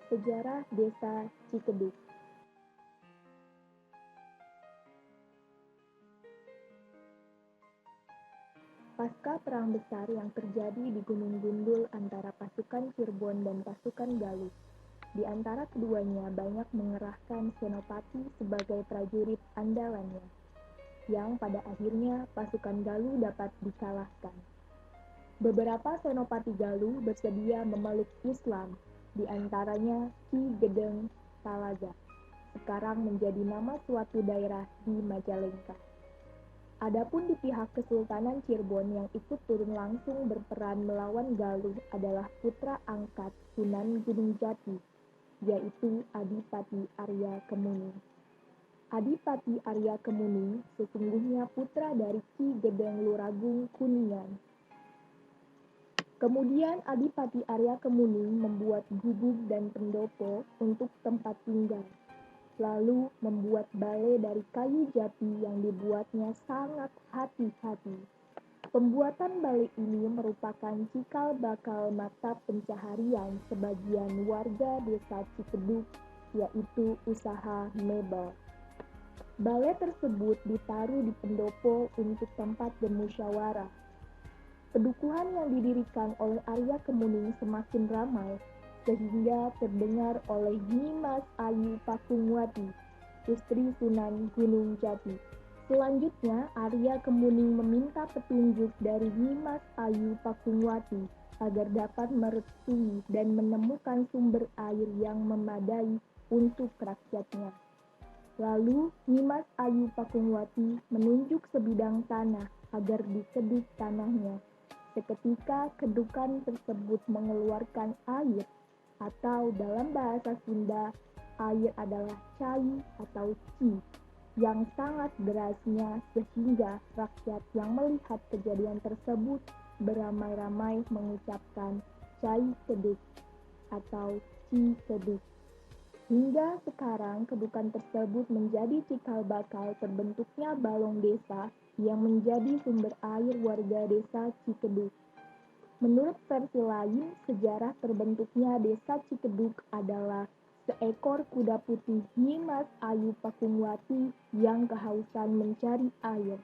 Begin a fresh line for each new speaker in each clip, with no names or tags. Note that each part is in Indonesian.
Sejarah Desa Cikedug. Pasca Perang Besar yang terjadi di Gunung Gundul antara pasukan Cirebon dan pasukan Galuh, di antara keduanya banyak mengerahkan Senopati sebagai prajurit andalannya, yang pada akhirnya pasukan Galuh dapat dikalahkan. Beberapa Senopati Galuh bersedia memeluk Islam, di antaranya Ki Gedeng Talaga, sekarang menjadi nama suatu daerah di Majalengka. Adapun di pihak Kesultanan Cirebon yang ikut turun langsung berperan melawan Galuh adalah putra angkat Sunan Gunung Jati, yaitu Adipati Arya Kemuning. Adipati Arya Kemuning sesungguhnya putra dari Ki Gedeng Luragung Kuningan. Kemudian Adipati Arya Kemuning membuat gubuk dan pendopo untuk tempat tinggal, lalu membuat balai dari kayu jati yang dibuatnya sangat hati-hati. Pembuatan balai ini merupakan cikal bakal mata pencaharian sebagian warga desa Cikedug, yaitu usaha mebel. Balai tersebut ditaruh di pendopo untuk tempat bermusyawarah. Pedukuhan yang didirikan oleh Arya Kemuning semakin ramai, sehingga terdengar oleh Nyimas Ayu Pakungwati, istri Sunan Gunung Jati. Selanjutnya, Arya Kemuning meminta petunjuk dari Nyimas Ayu Pakungwati agar dapat merestui dan menemukan sumber air yang memadai untuk rakyatnya. Lalu, Nyimas Ayu Pakungwati menunjuk sebidang tanah agar dikeduk tanahnya. Seketika kedukan tersebut mengeluarkan air, atau dalam bahasa Sunda, air adalah cai atau ci, yang sangat derasnya sehingga rakyat yang melihat kejadian tersebut beramai-ramai mengucapkan cai keduk atau ci keduk. Hingga sekarang kedukan tersebut menjadi cikal bakal terbentuknya balong desa yang menjadi sumber air warga desa Cikedug. Menurut versi lain, sejarah terbentuknya desa Cikedug adalah seekor kuda putih Nyimas Ayu Pakungwati yang kehausan mencari air.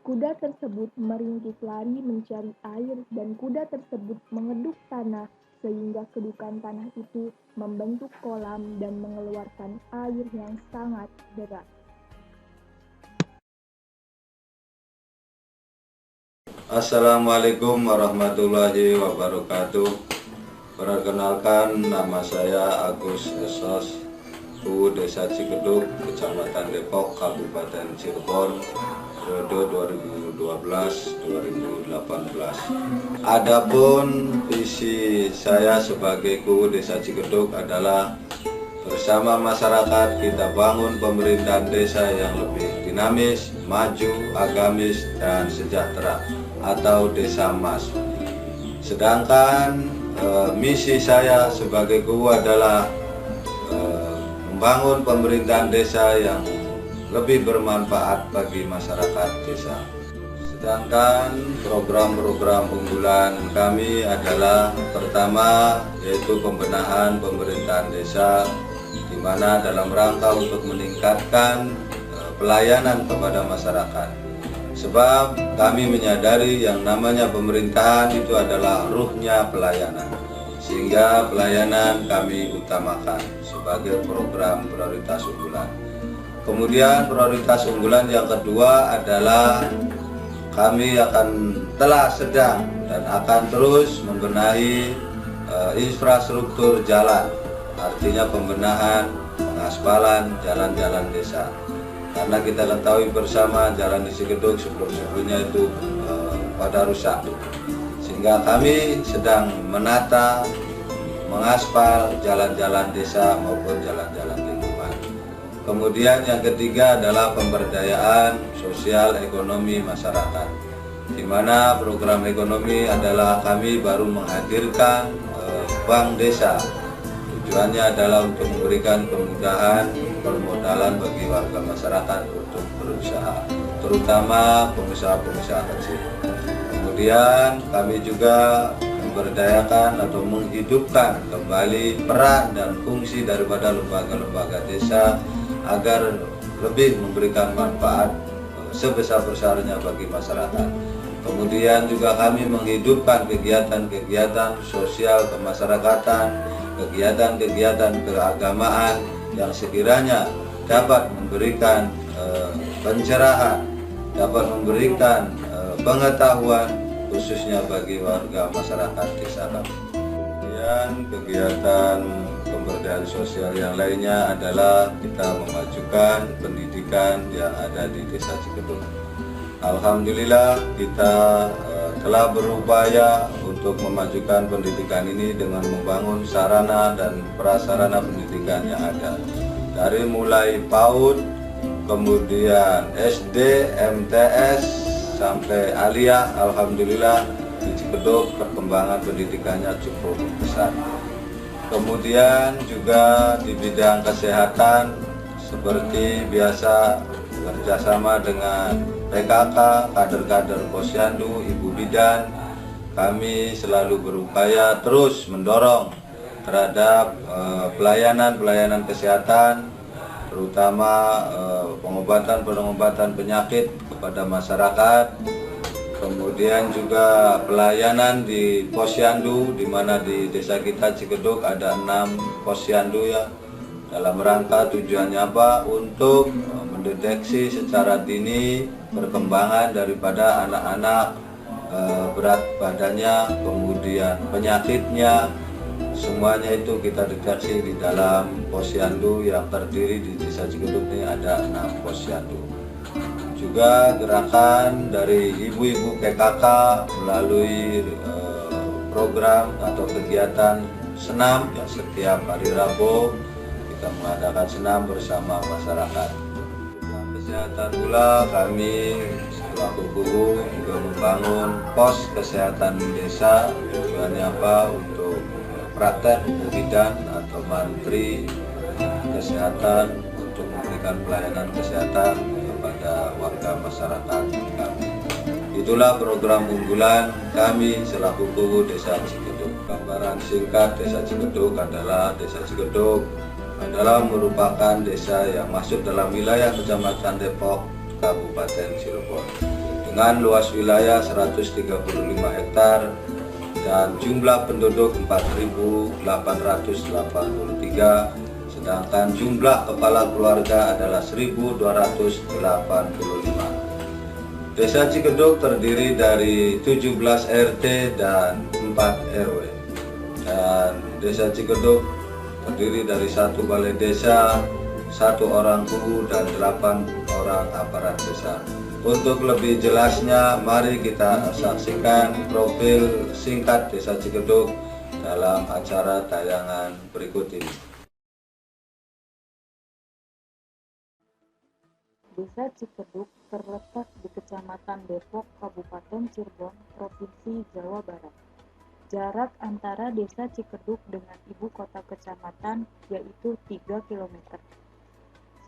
Kuda tersebut meringkis lari mencari air dan kuda tersebut mengeduk tanah sehingga kedukan tanah itu membentuk kolam dan mengeluarkan air yang sangat deras.
Assalamualaikum warahmatullahi wabarakatuh. Perkenalkan, nama saya Agus Esos, UU Desa Cikedug, Kecamatan Depok, Kabupaten Cirebon, periode 2012-2018. Adapun visi saya sebagai UU Desa Cikedug adalah bersama masyarakat kita bangun pemerintahan desa yang lebih dinamis, maju, agamis, dan sejahtera, atau Desa Mas. Sedangkan misi saya sebagai guru adalah membangun pemerintahan desa yang lebih bermanfaat bagi masyarakat desa. Sedangkan program-program unggulan kami adalah pertama yaitu pembenahan pemerintahan desa, di mana dalam rangka untuk meningkatkan pelayanan kepada masyarakat. Sebab kami menyadari yang namanya pemerintahan itu adalah ruhnya pelayanan, sehingga pelayanan kami utamakan sebagai program prioritas unggulan. Kemudian prioritas unggulan yang kedua adalah kami telah sedang dan akan terus membenahi infrastruktur jalan, artinya pembenahan, pengaspalan jalan-jalan desa. Karena kita ketahui bersama jalan di Cikedug sebelum-sebelumnya itu pada rusak, sehingga kami sedang menata, mengaspal jalan-jalan desa maupun jalan-jalan lingkungan. Kemudian yang ketiga adalah pemberdayaan sosial ekonomi masyarakat, di mana program ekonomi adalah kami baru menghadirkan bank desa. Tujuannya adalah untuk memberikan kemudahan permodalan bagi warga masyarakat untuk berusaha, terutama pengusaha-pengusaha kecil. Kemudian kami juga memberdayakan atau menghidupkan kembali peran dan fungsi daripada lembaga-lembaga desa agar lebih memberikan manfaat sebesar-besarnya bagi masyarakat. Kemudian juga kami menghidupkan kegiatan-kegiatan sosial kemasyarakatan, kegiatan-kegiatan keagamaan yang sekiranya dapat memberikan pencerahan, dapat memberikan pengetahuan khususnya bagi warga masyarakat desa kami. Kemudian kegiatan pemberdayaan sosial yang lainnya adalah kita memajukan pendidikan yang ada di Desa Cikedug. Alhamdulillah kita telah berupaya untuk memajukan pendidikan ini dengan membangun sarana dan prasarana pendidikan yang ada. Dari mulai PAUD, kemudian SD, MTS, sampai aliyah, alhamdulillah di Cikedug perkembangan pendidikannya cukup besar. Kemudian juga di bidang kesehatan seperti biasa kerjasama dengan PKK, kader-kader posyandu, ibu bidan, kami selalu berupaya terus mendorong terhadap pelayanan kesehatan, terutama pengobatan penyakit kepada masyarakat. Kemudian juga pelayanan di posyandu, di mana di desa kita Cikedug ada 6 posyandu ya. Dalam rangka tujuannya apa? Untuk mendeteksi secara dini perkembangan daripada anak-anak, berat badannya, kemudian penyakitnya, semuanya itu kita deteksi di dalam posyandu yang terdiri di desa Cikedug ini ada 6 posyandu. Juga gerakan dari ibu-ibu PKK melalui program atau kegiatan senam ya, setiap hari Rabu kita mengadakan senam bersama masyarakat. Dalam kesehatan pula kami selaku guru juga membangun pos kesehatan desa. Tujuannya apa? Untuk praktek bidan atau mantri kesehatan untuk memberikan pelayanan kesehatan kepada warga masyarakat kami. Itulah program unggulan kami selaku guru Desa Cikedug. Gambaran singkat Desa Cikedug adalah Desa Cikedug adalah merupakan desa yang masuk dalam wilayah Kecamatan Depok, Kabupaten Cirebon, dengan luas wilayah 135 hektar dan jumlah penduduk 4.883, sedangkan jumlah kepala keluarga adalah 1.285. Desa Cikedug terdiri dari 17 RT dan 4 RW. Dan Desa Cikedug terdiri dari 1 balai desa, 1 orang guru, dan 8 orang aparat desa. Untuk lebih jelasnya, mari kita saksikan profil singkat Desa Cikedug dalam acara tayangan berikut ini.
Desa Cikedug terletak di Kecamatan Depok, Kabupaten Cirebon, Provinsi Jawa Barat. Jarak antara Desa Cikedug dengan ibu kota kecamatan yaitu 3 km.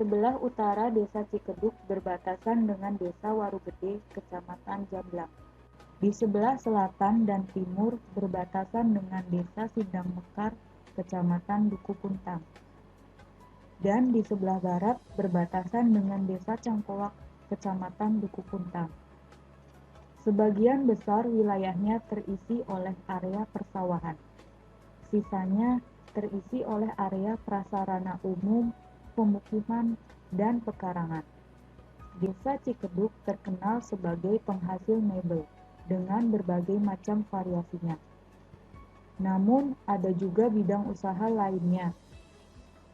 Sebelah utara Desa Cikedug berbatasan dengan Desa Warugede, Kecamatan Jamblang. Di sebelah selatan dan timur berbatasan dengan Desa Sindang Mekar, Kecamatan Duku Puntang. Dan di sebelah barat berbatasan dengan Desa Cangkoak, Kecamatan Duku Puntang. Sebagian besar wilayahnya terisi oleh area persawahan. Sisanya terisi oleh area prasarana umum, pemukiman, dan pekarangan. Desa Cikedug terkenal sebagai penghasil mebel dengan berbagai macam variasinya. Namun ada juga bidang usaha lainnya,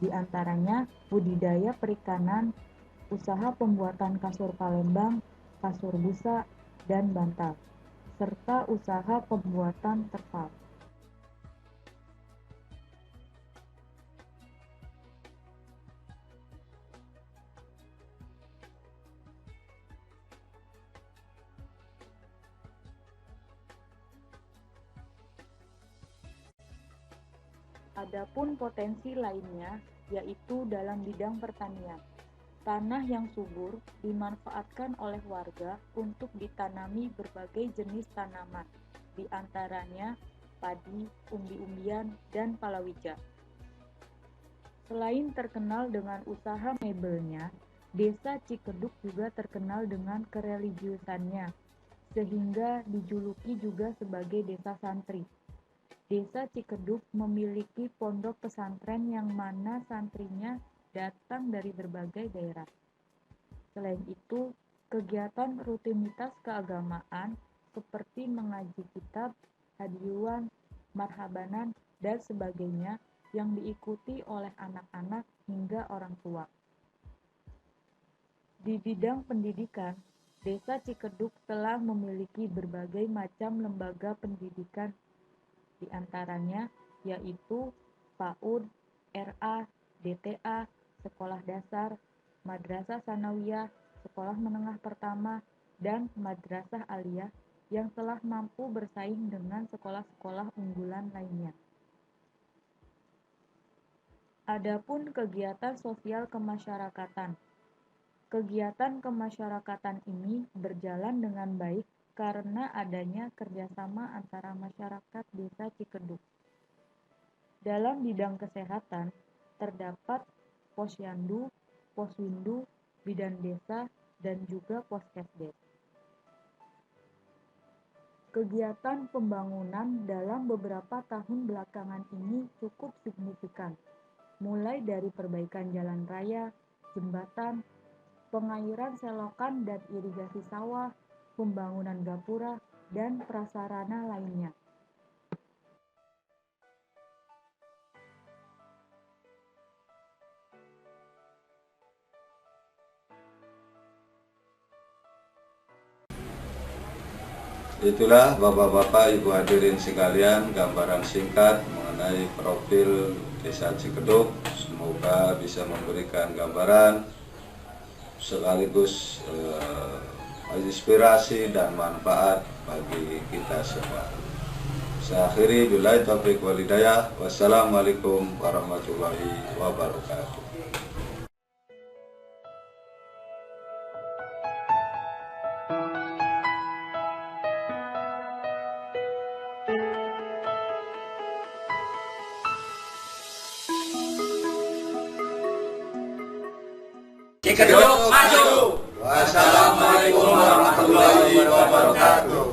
di antaranya budidaya perikanan, usaha pembuatan kasur Palembang, kasur busa, dan bantal, serta usaha pembuatan terpal. Adapun potensi lainnya yaitu dalam bidang pertanian. Tanah yang subur dimanfaatkan oleh warga untuk ditanami berbagai jenis tanaman, di antaranya padi, umbi-umbian, dan palawija. Selain terkenal dengan usaha mebelnya, Desa Cikeduk juga terkenal dengan kereligiusannya, sehingga dijuluki juga sebagai desa santri. Desa Cikeduk memiliki pondok pesantren yang mana santrinya datang dari berbagai daerah. Selain itu, kegiatan rutinitas keagamaan seperti mengaji kitab, hadiyuan, marhabanan, dan sebagainya yang diikuti oleh anak-anak hingga orang tua. Di bidang pendidikan, Desa Cikeduk telah memiliki berbagai macam lembaga pendidikan, di antaranya yaitu PAUD, RA, DTA, Sekolah Dasar, Madrasah Sanawiyah, Sekolah Menengah Pertama, dan Madrasah Aliyah yang telah mampu bersaing dengan sekolah-sekolah unggulan lainnya. Adapun kegiatan sosial kemasyarakatan. Kegiatan kemasyarakatan ini berjalan dengan baik karena adanya kerjasama antara masyarakat Desa Cikeduk. Dalam bidang kesehatan, terdapat posyandu, poswindu, bidan desa, dan juga poskesdes. Kegiatan pembangunan dalam beberapa tahun belakangan ini cukup signifikan, mulai dari perbaikan jalan raya, jembatan, pengairan selokan dan irigasi sawah, pembangunan gapura, dan prasarana lainnya.
Itulah Bapak-Bapak, Ibu hadirin sekalian, gambaran singkat mengenai profil Desa Cikeduk. Semoga bisa memberikan gambaran sekaligus inspirasi dan manfaat bagi kita semua. Saya akhiri, billahi taufiq wal hidayah. Wassalamualaikum warahmatullahi wabarakatuh.
Cikeduk maju.
Wassalamualaikum warahmatullahi wabarakatuh.